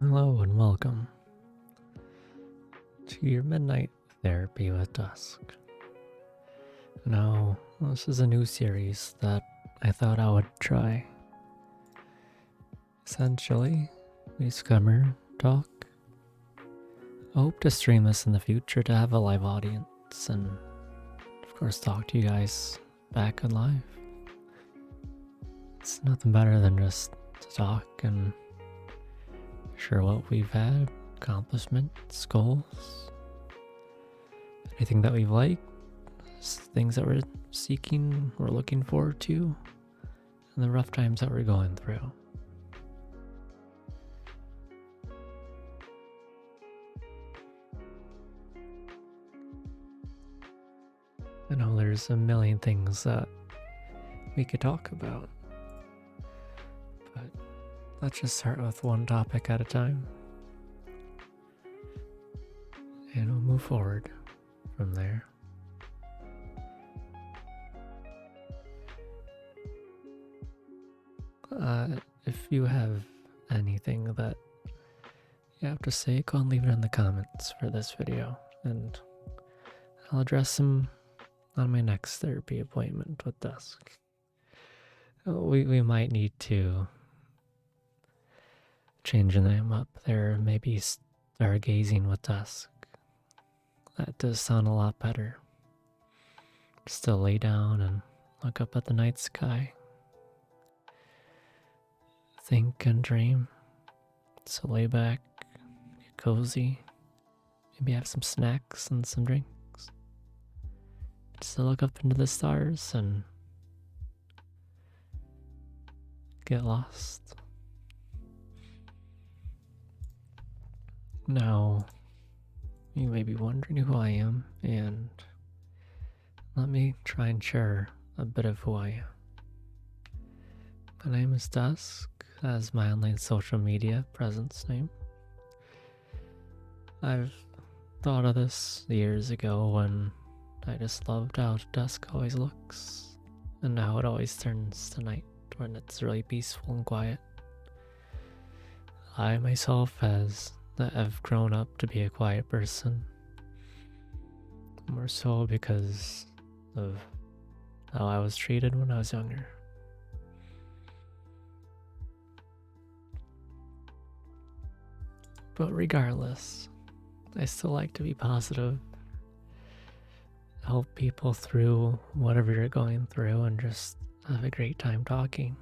Hello and welcome to your Midnight Therapy with Dusk. Now, this is a new series that I thought I would try. Essentially, we scummer talk. I hope to stream this in the future to have a live audience and, of course, talk to you guys back in live. It's nothing better than just to talk and share what we've had, accomplishments, goals, anything that we've liked, things that we're seeking, we're looking forward to, and the rough times that we're going through. I know there's a million things that we could talk about, but let's just start with one topic at a time, and we'll move forward from there. If you have anything that you have to say, go and leave it in the comments for this video, and I'll address them on my next therapy appointment with Dusk. We might need to change the name up there, maybe Stargazing with Dusk. That does sound a lot better. Just to lay down and look up at the night sky. Think and dream. So lay back, get cozy, maybe have some snacks and some drinks. Just to look up into the stars and get lost. Now, you may be wondering who I am, and let me try and share a bit of who I am. My name is Dusk, as my online social media presence name. I've thought of this years ago when I just loved how dusk always looks, and how it always turns to night when it's really peaceful and quiet. I myself have grown up to be a quiet person, more so because of how I was treated when I was younger. But regardless, I still like to be positive, help people through whatever you're going through, and just have a great time talking,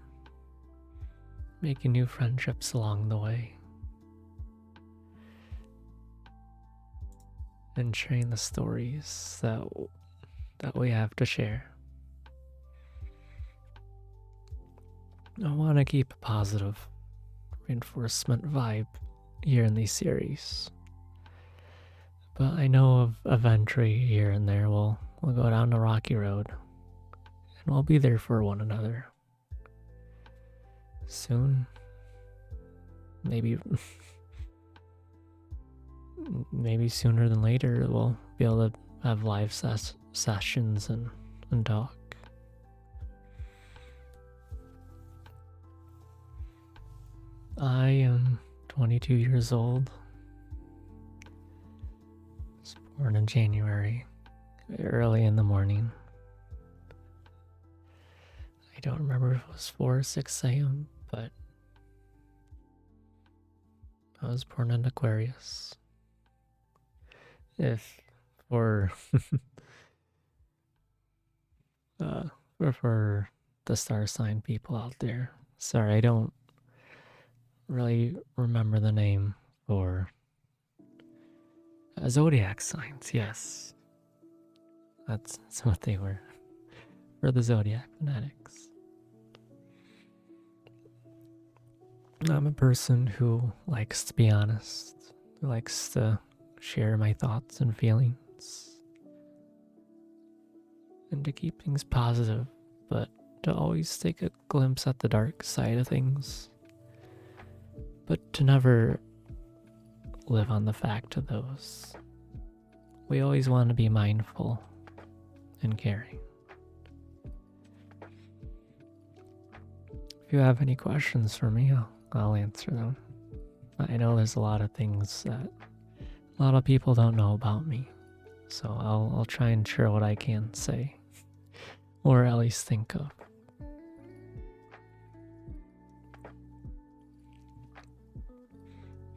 making new friendships along the way, and sharing the stories that we have to share. I want to keep a positive reinforcement vibe here in these series, but I know of entry here and there we'll go down the rocky road, and we'll be there for one another. Soon, maybe sooner than later, we'll be able to have live sessions and talk. I am 22 years old. I was born in January, early in the morning. I don't remember if it was 4 or 6 a.m., but I was born in Aquarius. If for for the star sign people out there, sorry, I don't really remember the name for zodiac signs. Yes, that's what they were for the zodiac fanatics. I'm a person who likes to be honest, who likes to share my thoughts and feelings, and to keep things positive, but to always take a glimpse at the dark side of things, but to never live on the fact of those. We always want to be mindful and caring. If you have any questions for me, I'll answer them. I know there's a lot of things that a lot of people don't know about me, so I'll try and share what I can say, or at least think of.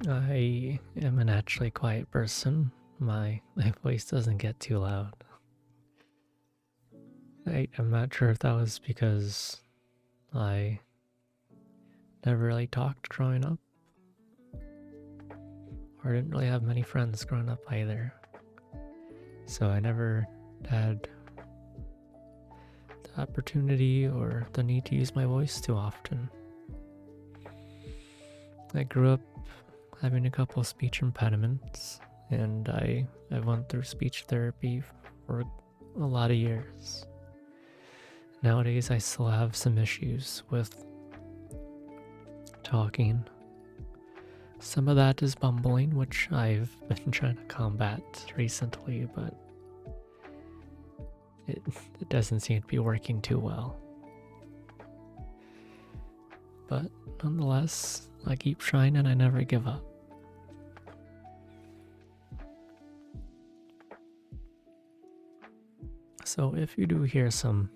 I am a naturally quiet person. My voice doesn't get too loud. I'm not sure if that was because I never really talked growing up, or I didn't really have many friends growing up either. So I never had the opportunity or the need to use my voice too often. I grew up having a couple speech impediments, and I went through speech therapy for a lot of years. Nowadays I still have some issues with talking. Some of that is bumbling, which I've been trying to combat recently, but it doesn't seem to be working too well. But nonetheless, I keep trying and I never give up. So if you do hear some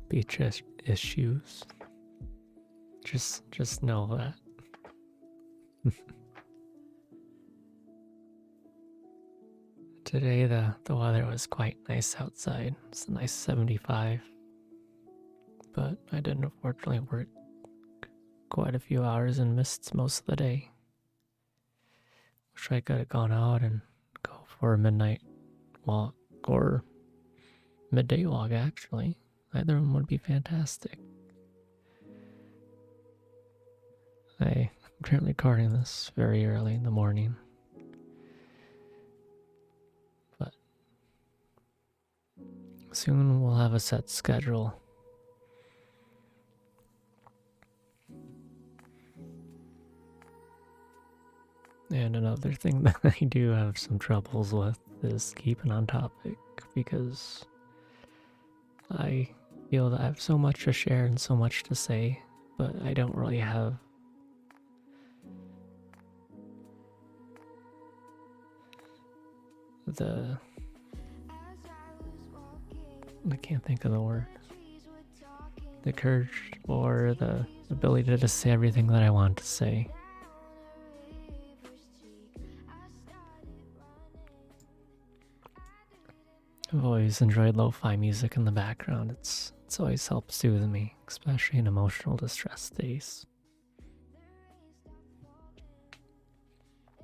speech issues, just know that. Today the weather was quite nice outside. It's a nice 75. But I did unfortunately work quite a few hours and missed most of the day. Wish I could have gone out and go for a midnight walk or midday walk actually. Either one would be fantastic. I'm currently recording this very early in the morning. But soon we'll have a set schedule. And another thing that I do have some troubles with is keeping on topic, because I feel that I have so much to share and so much to say, but I don't really have I can't think of the word. The courage or the ability to just say everything that I want to say. I've always enjoyed lo-fi music in the background. It's always helped soothe me, especially in emotional distress days.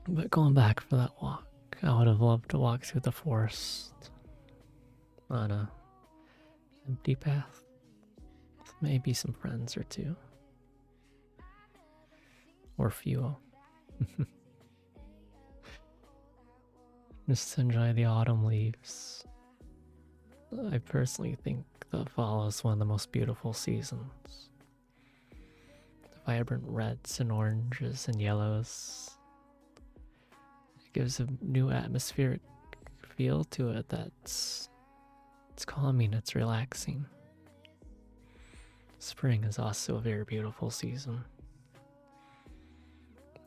But going back for that walk, I would have loved to walk through the forest on a empty path with maybe some friends or two. Or few. Just enjoy the autumn leaves. I personally think the fall is one of the most beautiful seasons. The vibrant reds and oranges and yellows. It gives a new atmospheric feel to it it's calming, it's relaxing. Spring is also a very beautiful season.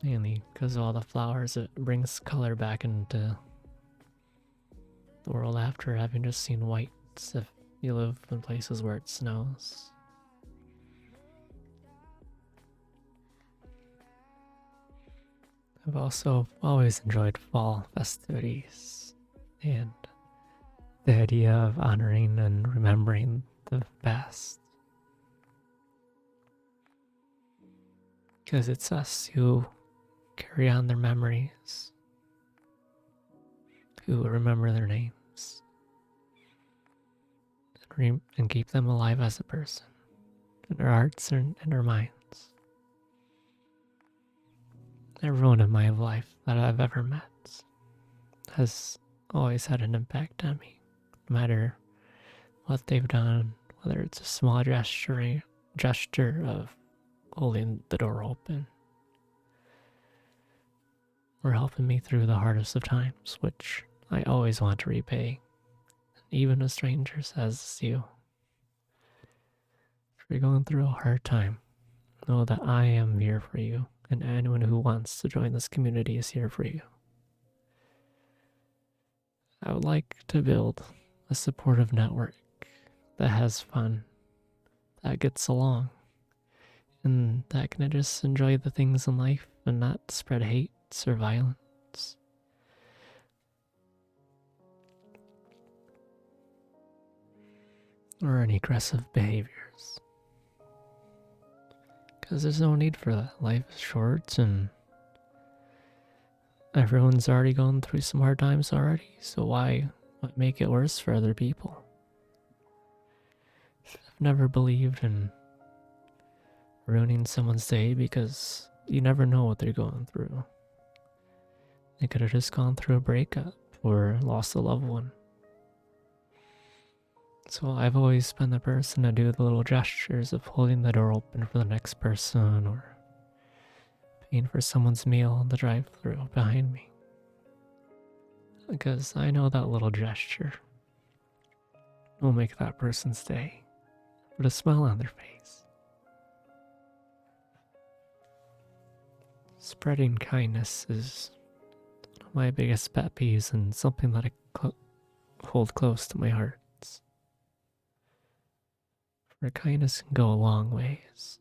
Mainly because of all the flowers, it brings color back into the world after having just seen whites if you live in places where it snows. I've also always enjoyed fall festivities and the idea of honoring and remembering the past. Because it's us who carry on their memories, who remember their names, and keep them alive as a person, in their hearts and in their minds. Everyone in my life that I've ever met has always had an impact on me, no matter what they've done, whether it's a small gesture of holding the door open, or helping me through the hardest of times, which I always want to repay, even a stranger says to you. If you're going through a hard time, know that I am here for you, and anyone who wants to join this community is here for you. I would like to build a supportive network that has fun, that gets along, and that can just enjoy the things in life and not spread hate or violence. Or any aggressive behaviors. Because there's no need for that. Life is short and everyone's already gone through some hard times already, so why make it worse for other people? I've never believed in ruining someone's day because you never know what they're going through. They could have just gone through a breakup or lost a loved one. So I've always been the person to do the little gestures of holding the door open for the next person or paying for someone's meal on the drive-thru behind me. Because I know that little gesture will make that person's day, put a smile on their face. Spreading kindness is one of my biggest pet peeves and something that I hold close to my heart. For kindness can go a long ways.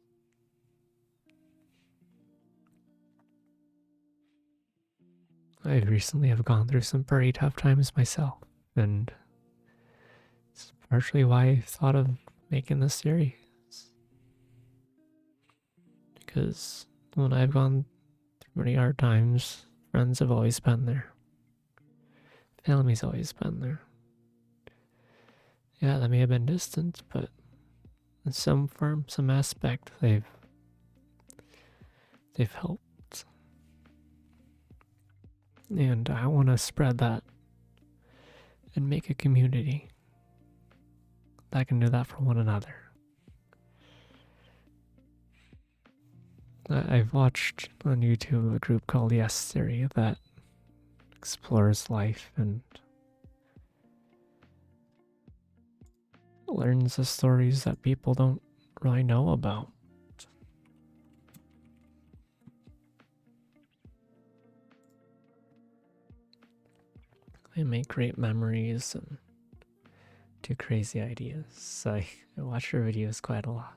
I recently have gone through some pretty tough times myself, and it's partially why I thought of making this series. Because when I've gone through many hard times, friends have always been there. Family's always been there. Yeah, they may have been distant, but in some form, some aspect, they've helped. And I want to spread that and make a community that can do that for one another. I've watched on YouTube a group called Yes Theory that explores life and learns the stories that people don't really know about. They make great memories and do crazy ideas. I watch their videos quite a lot.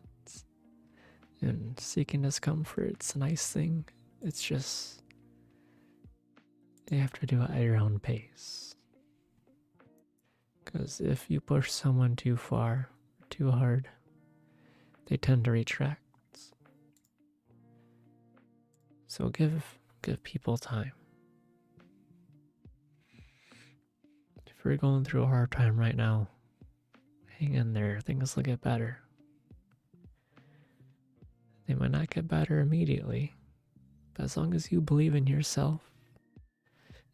And seeking discomfort's a nice thing. It's just you have to do it at your own pace. Because if you push someone too far, too hard, they tend to retract. So give people time. If you're going through a hard time right now, hang in there. Things will get better. They might not get better immediately, but as long as you believe in yourself,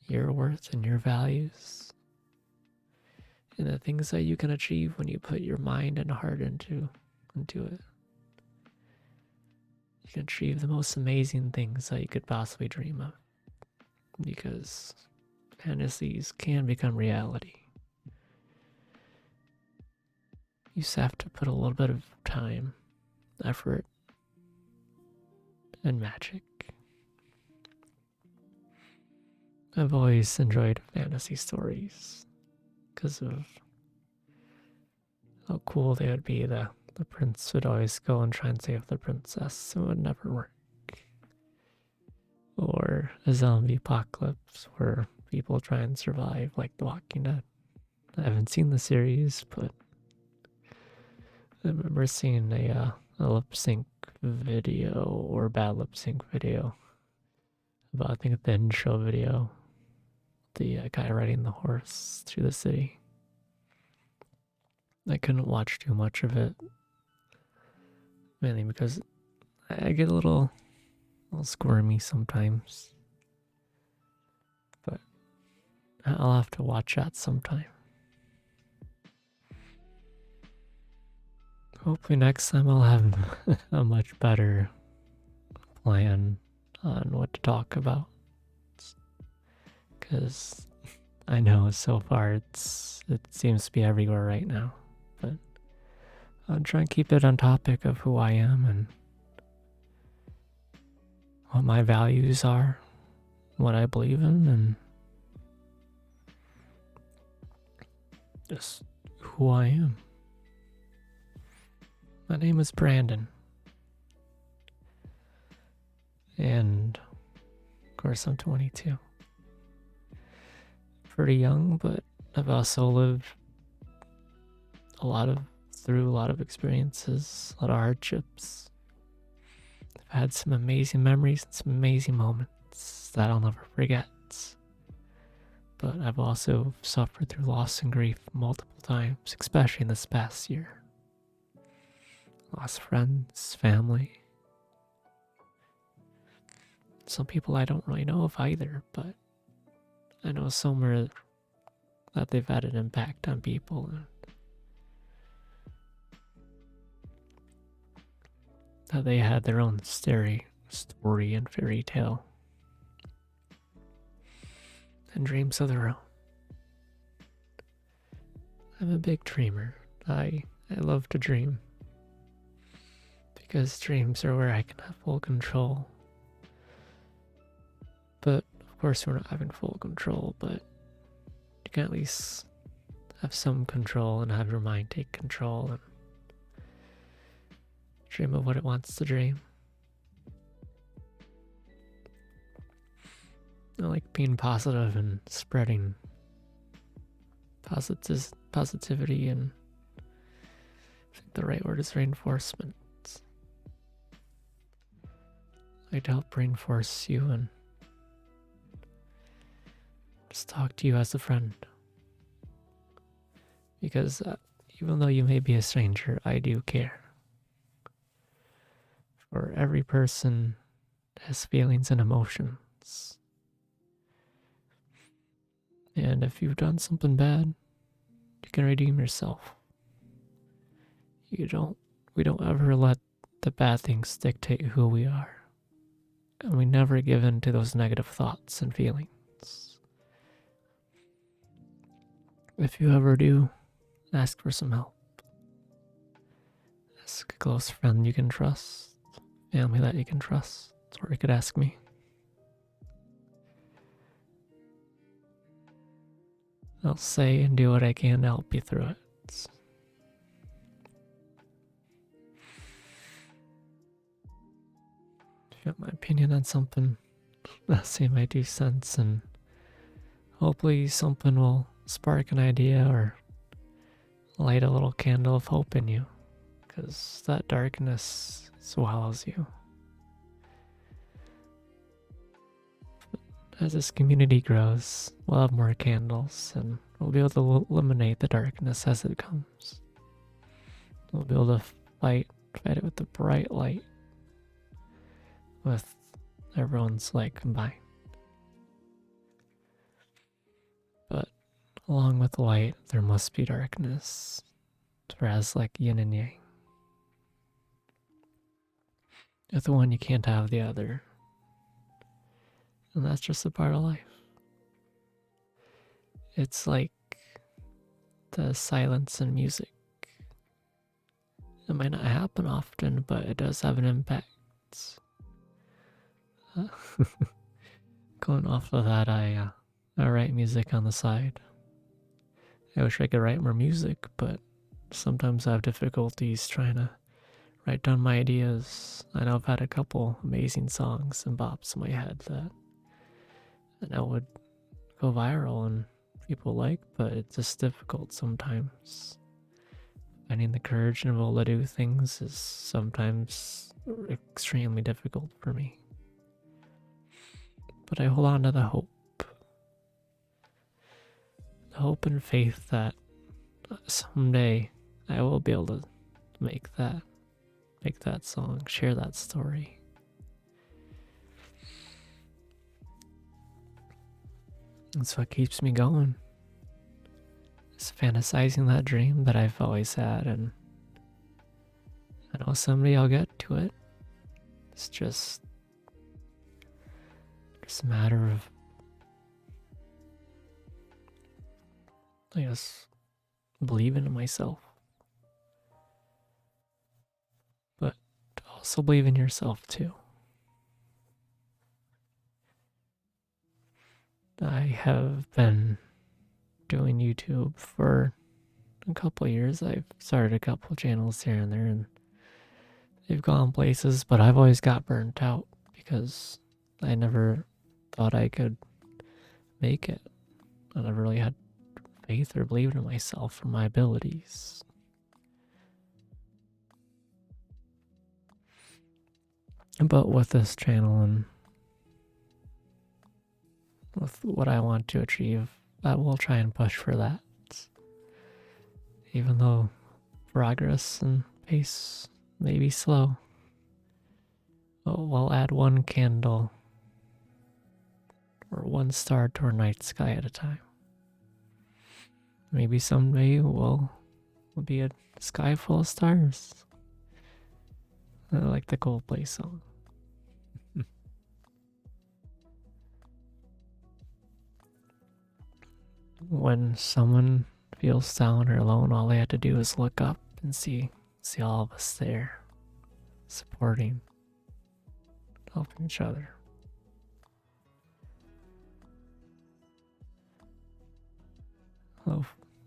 your worth and your values, and the things that you can achieve when you put your mind and heart into it, you can achieve the most amazing things that you could possibly dream of. Because fantasies can become reality. You just have to put a little bit of time, effort, and magic. I've always enjoyed fantasy stories because of how cool they would be. The prince would always go and try and save the princess, and it would never work. Or a zombie apocalypse where people try and survive, like The Walking Dead. I haven't seen the series, but I remember seeing a lip sync video or bad lip sync video about, I think, the intro video, the guy riding the horse through the city. I couldn't watch too much of it, mainly because I get a little squirmy sometimes. But I'll have to watch that sometime. Hopefully next time I'll have a much better plan on what to talk about. Because I know so far it seems to be everywhere right now. But I'll try and keep it on topic of who I am, and what my values are, what I believe in, and just who I am. My name is Brandon. And of course, I'm 22. Pretty young, but I've also lived through a lot of experiences, a lot of hardships. I've had some amazing memories and some amazing moments that I'll never forget. But I've also suffered through loss and grief multiple times, especially in this past year. Lost friends, family. Some people I don't really know of either, but I know somewhere that they've had an impact on people. And that they had their own story and fairy tale and dreams of their own. I'm a big dreamer. I love to dream because dreams are where I can have full control. But of course we're not having full control, but you can at least have some control and have your mind take control and dream of what it wants to dream. I like being positive and spreading positivity, and I think the right word is reinforcement. I like to help reinforce you and just talk to you as a friend. Because even though you may be a stranger, I do care. For every person has feelings and emotions. And if you've done something bad, you can redeem yourself. We don't ever let the bad things dictate who we are. And we never give in to those negative thoughts and feelings. If you ever do, ask for some help. Ask a close friend you can trust, family that you can trust, or you could ask me. I'll say and do what I can to help you through it. If you want my opinion on something, I'll say my 2 cents, and hopefully something will spark an idea or light a little candle of hope in you, because that darkness swallows you. As this community grows, we'll have more candles and we'll be able to eliminate the darkness as it comes. We'll be able to fight it with the bright light, with everyone's light combined. But along with light, there must be darkness, whereas like yin and yang. With the one, you can't have the other. And that's just a part of life. It's like the silence in music. It might not happen often, but it does have an impact. Going off of that, I write music on the side. I wish I could write more music, but sometimes I have difficulties trying to write down my ideas. I know I've had a couple amazing songs and bops in my head that I know would go viral and people like, but it's just difficult sometimes. Finding the courage and will to do things is sometimes extremely difficult for me. But I hold on to the hope and faith that someday I will be able to make that song, share that story. That's what keeps me going. It's fantasizing that dream that I've always had, and I know someday I'll get to it. It's just a matter of, I guess, believing in myself. But also believe in yourself too. I have been doing YouTube for a couple of years. I've started a couple channels here and there, and they've gone places, but I've always got burnt out because I never thought I could make it. I never really had faith or believed in myself or my abilities. But with this channel and with what I want to achieve, I will try and push for that. Even though progress and pace may be slow, we'll add one candle or one star to our night sky at a time. Maybe someday we'll be a sky full of stars. I like the Coldplay song. When someone feels down or alone, all they have to do is look up and see all of us there, supporting, helping each other.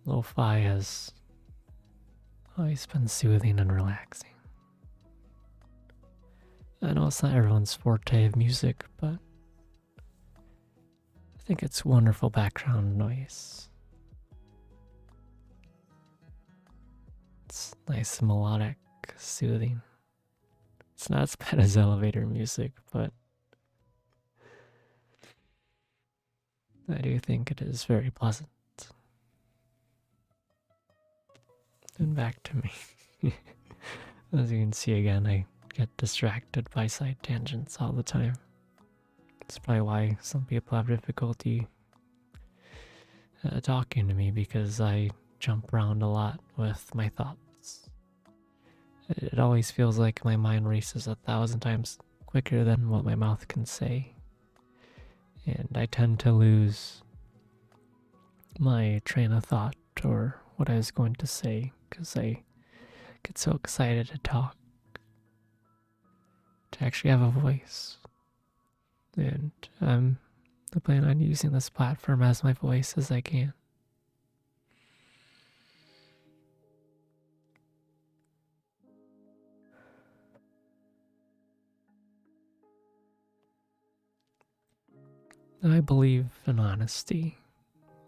Lo-fi has always been soothing and relaxing. I know it's not everyone's forte of music, but I think it's wonderful background noise. It's nice, melodic, soothing. It's not as bad as elevator music, but I do think it is very pleasant. And back to me. As you can see again, I get distracted by side tangents all the time. It's probably why some people have difficulty talking to me, because I jump around a lot with my thoughts. It always feels like my mind races 1,000 times quicker than what my mouth can say. And I tend to lose my train of thought or what I was going to say because I get so excited to talk, to actually have a voice. And I plan on using this platform as my voice as I can. I believe in honesty,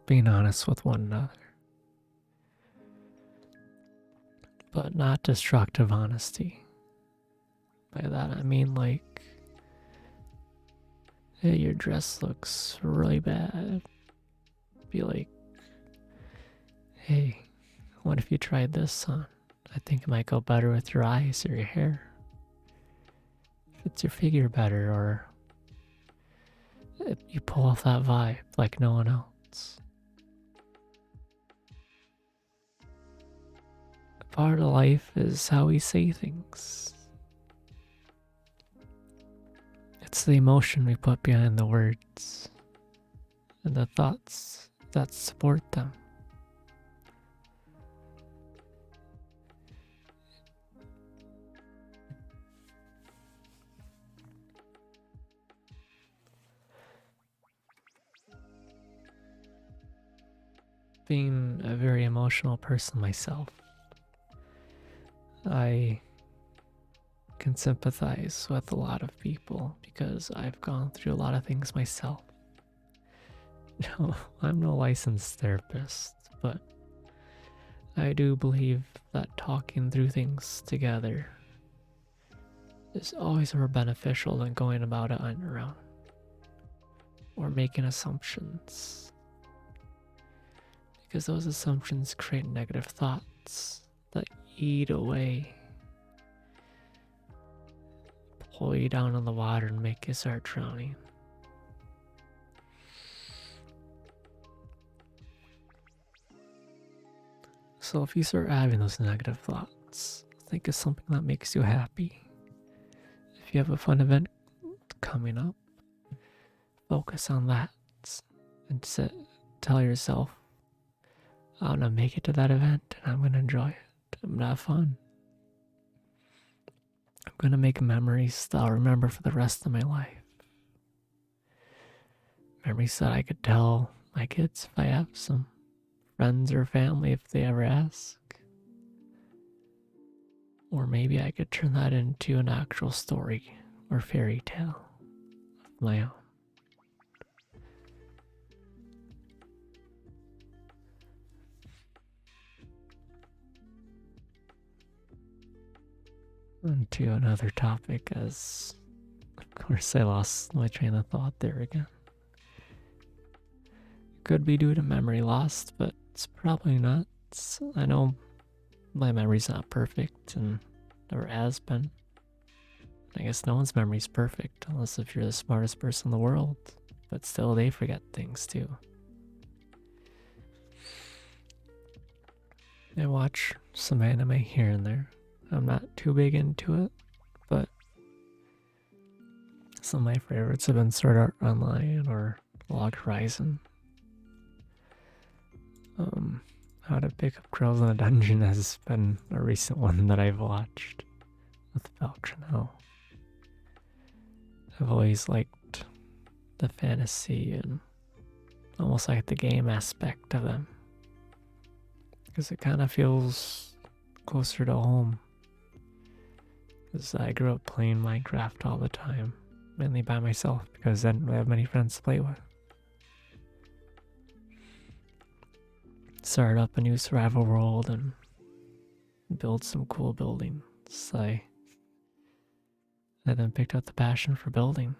being honest with one another. But not destructive honesty. By that I mean like, hey, your dress looks really bad. Be like, hey, what if you tried this on? I think it might go better with your eyes or your hair. Fits your figure better, or you pull off that vibe like no one else. Part of life is how we say things. It's the emotion we put behind the words and the thoughts that support them. Being a very emotional person myself, I can sympathize with a lot of people because I've gone through a lot of things myself. No, I'm no licensed therapist, but I do believe that talking through things together is always more beneficial than going about it on your own or making assumptions. Because those assumptions create negative thoughts that eat away, pull you down in the water and make you start drowning. So if you start having those negative thoughts, think of something that makes you happy. If you have a fun event coming up, focus on that and tell yourself, I'm gonna make it to that event and I'm gonna enjoy it. I'm gonna have fun. I'm gonna make memories that I'll remember for the rest of my life. Memories that I could tell my kids if I have some friends or family if they ever ask. Or maybe I could turn that into an actual story or fairy tale of my own. On to another topic, as of course I lost my train of thought there again. Could be due to memory loss, but it's probably not. I know my memory's not perfect and never has been. I guess no one's memory's perfect, unless if you're the smartest person in the world. But still, they forget things too. I watch some anime here and there. I'm not too big into it, but some of my favorites have been Sword Art Online or Log Horizon. How to Pick Up Girls in a Dungeon has been a recent one that I've watched with Valkrano. I've always liked the fantasy and almost like the game aspect of them, because it kind of feels closer to home. Because I grew up playing Minecraft all the time, mainly by myself because I didn't have many friends to play with. Started up a new survival world and build some cool buildings. I then picked up the passion for building.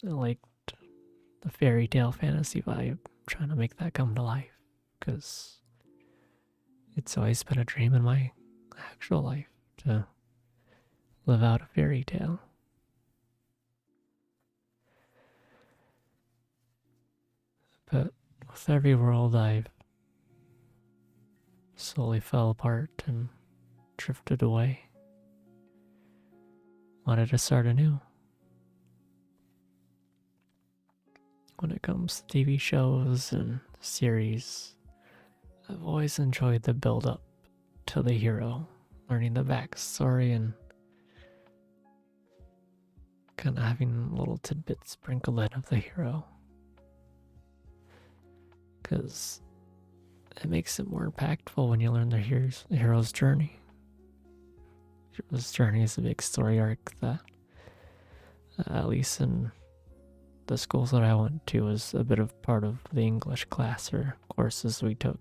I liked the fairy tale fantasy vibe, trying to make that come to life, because it's always been a dream in my actual life to live out a fairy tale. But with every world, I've slowly fell apart and drifted away. Wanted to start anew. When it comes to TV shows and series, I've always enjoyed the build up to the hero, learning the backstory and kind of having little tidbits sprinkled in of the hero. Because it makes it more impactful when you learn the hero's journey. Hero's journey is a big story arc that, at least in the schools that I went to, was a bit of part of the English class or courses we took.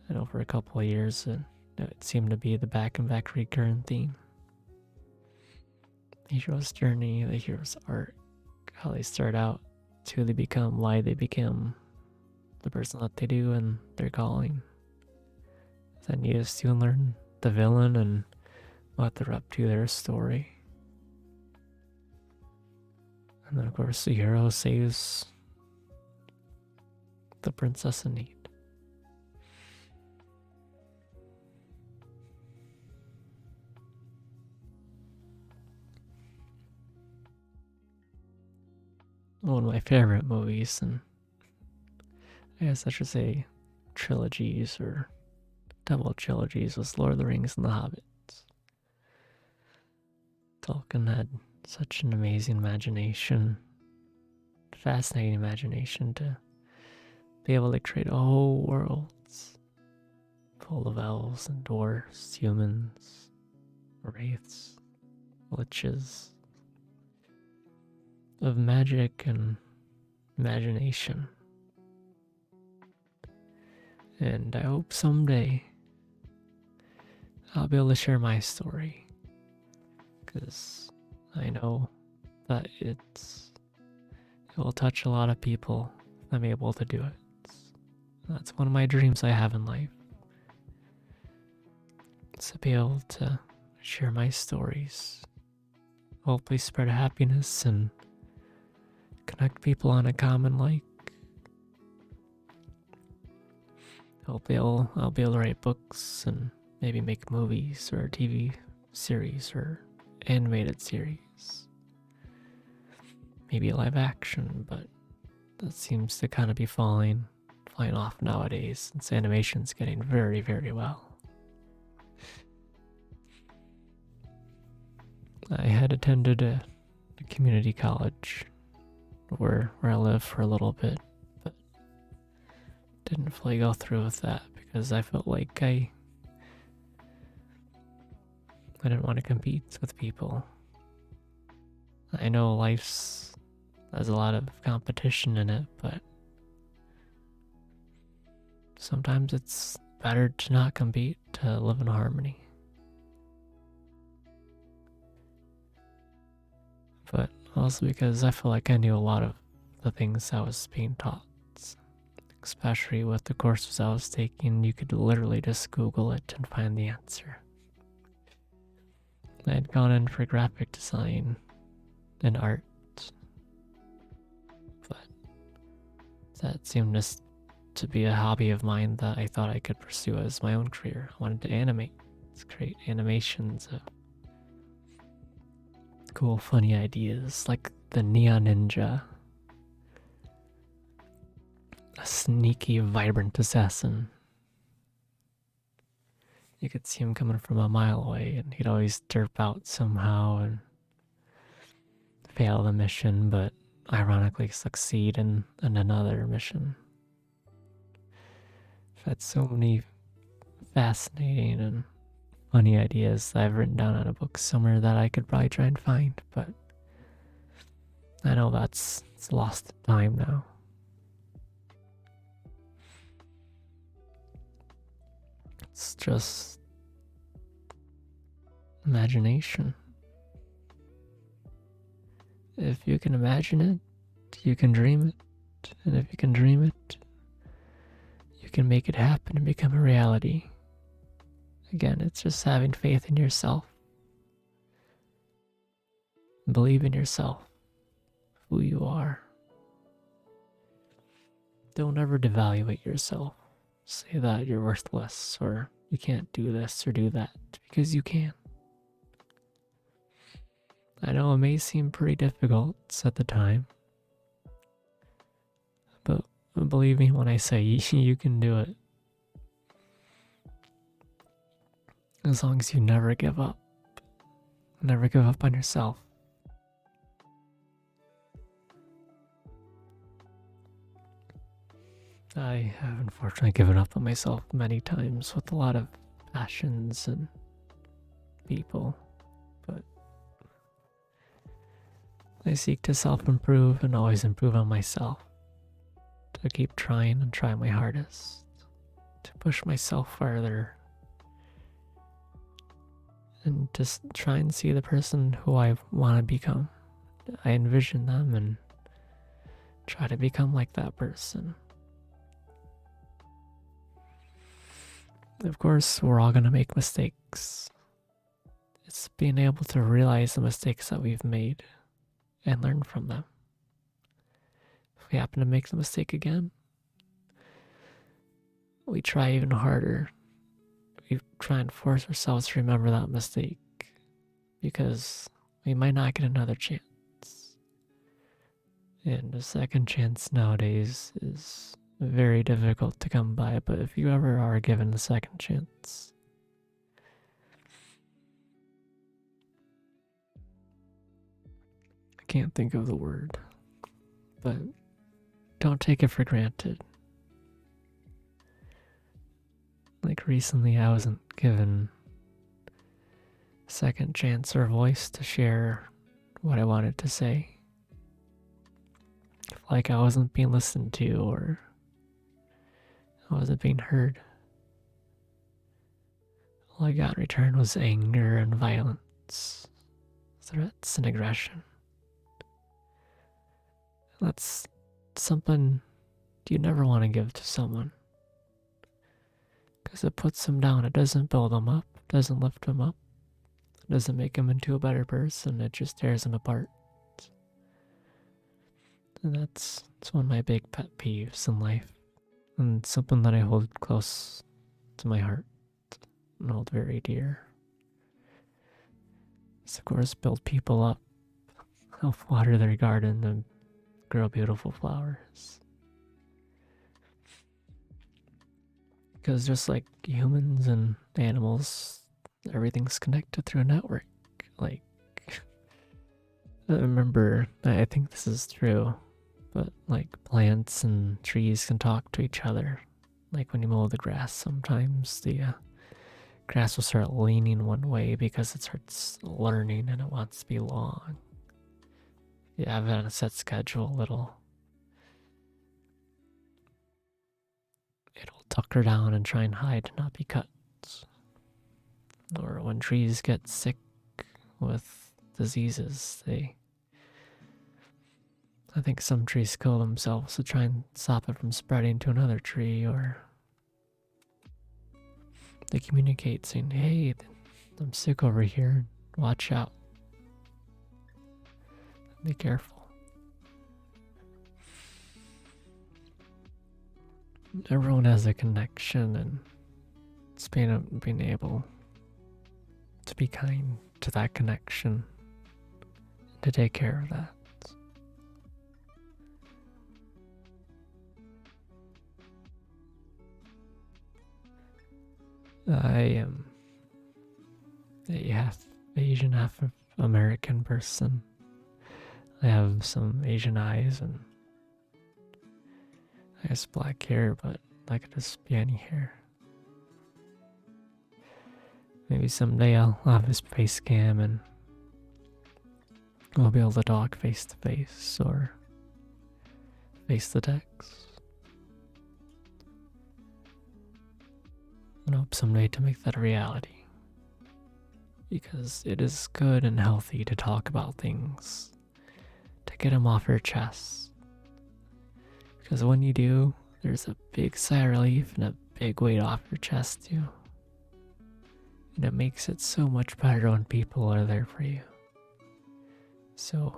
And over a couple of years, it seemed to be the back and back recurring theme. The hero's journey, the hero's arc, how they start out, to who they become, why they become the person that they do, and their calling. Then you just soon learn the villain and what they're up to, their story. And then of course the hero saves the princess in need. One of my favorite movies, and I guess I should say trilogies or double trilogies, was Lord of the Rings and the Hobbits. Tolkien had such an amazing imagination, fascinating imagination, to be able to create whole worlds full of elves and dwarves, humans, wraiths, liches, of magic and imagination. And I hope someday I'll be able to share my story, because I know that it will touch a lot of people if I'm able to do it. That's one of my dreams I have in life, is to be able to share my stories, hopefully spread happiness and connect people on a common like. Hopefully I'll be able to write books and maybe make movies or a TV series or animated series. Maybe live action, but that seems to kind of be flying off nowadays, since animation's getting very, very well. I had attended a community college where I live for a little bit, but didn't fully go through with that because I felt like I didn't want to compete with people. I know life's has a lot of competition in it, but sometimes it's better to not compete, to live in harmony. But also because I feel like I knew a lot of the things I was being taught, especially with the courses I was taking. You could literally just Google it and find the answer. I had gone in for graphic design and art, but that seemed just to be a hobby of mine that I thought I could pursue as my own career. I wanted to animate, create animations of cool, funny ideas like the Neon Ninja, a sneaky, vibrant assassin. You could see him coming from a mile away, and he'd always derp out somehow and fail the mission, but ironically succeed in another mission. I've had so many fascinating and funny ideas that I've written down in a book somewhere that I could probably try and find, but I know it's lost time now. It's just imagination. If you can imagine it, you can dream it. And if you can dream it, you can make it happen and become a reality. Again, it's just having faith in yourself. Believe in yourself, who you are. Don't ever devaluate yourself. Say that you're worthless or you can't do this or do that, because you can. I know it may seem pretty difficult at the time, but believe me when I say you can do it. As long as you never give up. Never give up on yourself. I have unfortunately given up on myself many times with a lot of passions and people, but I seek to self-improve and always improve on myself. To keep trying and try my hardest. To push myself further. And just try and see the person who I want to become. I envision them and try to become like that person. Of course, we're all going to make mistakes. It's being able to realize the mistakes that we've made and learn from them. If we happen to make the mistake again, we try even harder. We try and force ourselves to remember that mistake because we might not get another chance. And a second chance nowadays is very difficult to come by, but if you ever are given a second chance, I can't think of the word, but don't take it for granted. Like recently I wasn't given a second chance or voice to share what I wanted to say. Like I wasn't being listened to or I wasn't being heard. All I got in return was anger and violence, threats and aggression. That's something you never want to give to someone. Because it puts them down. It doesn't build them up. It doesn't lift them up. It doesn't make them into a better person. It just tears them apart. And that's one of my big pet peeves in life. And something that I hold close to my heart and hold very dear. It's of course build people up, help water their garden and grow beautiful flowers. Because just like humans and animals, everything's connected through a network. Like, I remember, I think this is true, but like plants and trees can talk to each other. Like when you mow the grass, sometimes the grass will start leaning one way because it starts learning and it wants to be long. You have it on a set schedule, it'll tucker down and try and hide to not be cut. Or when trees get sick with diseases, I think some trees kill themselves to try and stop it from spreading to another tree, or they communicate saying, hey, I'm sick over here, watch out, be careful. Everyone has a connection, and it's being able to be kind to that connection, to take care of that. I am a half Asian, half American person. I have some Asian eyes and I guess black hair, but I could just be any hair. Maybe someday I'll have his face cam and we'll be able to talk face to face or face the text. I hope someday to make that a reality. Because it is good and healthy to talk about things, to get them off your chest. Because when you do, there's a big sigh of relief and a big weight off your chest too. And it makes it so much better when people are there for you. So,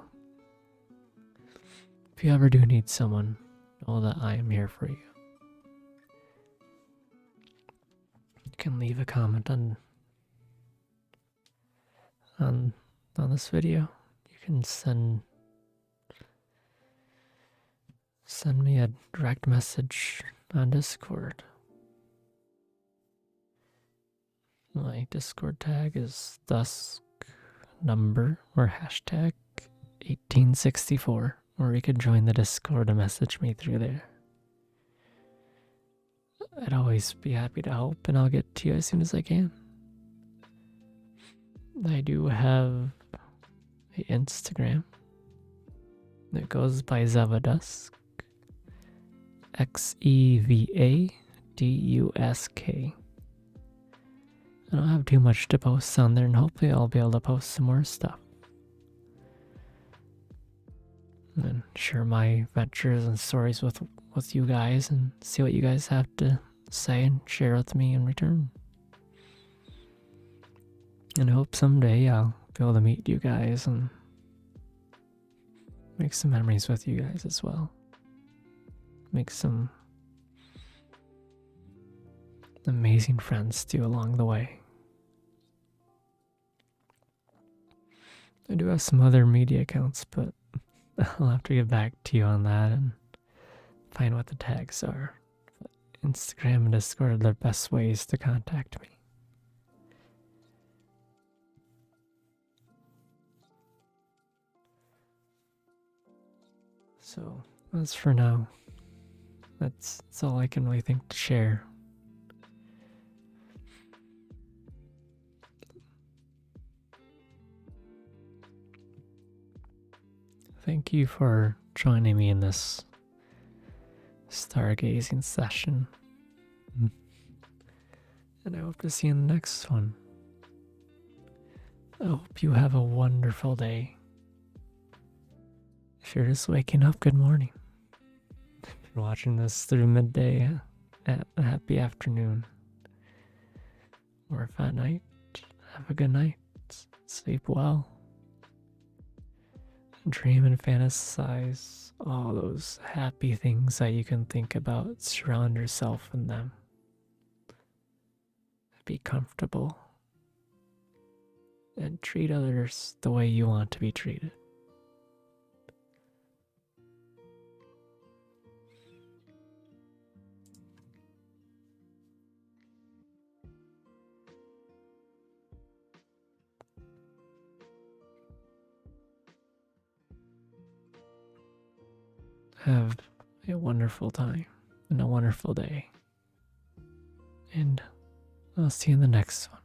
if you ever do need someone, know that I am here for you. You can leave a comment on this video. You can send me a direct message on Discord. My Discord tag is Dusk number or hashtag 1864, or you can join the Discord and message me through there. I'd always be happy to help, and I'll get to you as soon as I can. I do have an Instagram that goes by Dusk, XEVADUSK. I don't have too much to post on there, and hopefully I'll be able to post some more stuff and share my adventures and stories with you guys and see what you guys have to say and share with me in return. And I hope someday I'll be able to meet you guys and make some memories with you guys as well. Make some amazing friends too along the way. I do have some other media accounts, but I'll have to get back to you on that and find what the tags are. But Instagram and Discord are the best ways to contact me. So, as for now, that's all I can really think to share. Thank you for joining me in this stargazing session. And I hope to see you in the next one. I hope you have a wonderful day. If you're just waking up, good morning. If you're watching this through midday, a happy afternoon. Or if at night, have a good night. Sleep well. Dream and fantasize all those happy things that you can think about. Surround yourself in them. Be comfortable. And treat others the way you want to be treated. have a wonderful time and a wonderful day. And I'll see you in the next one.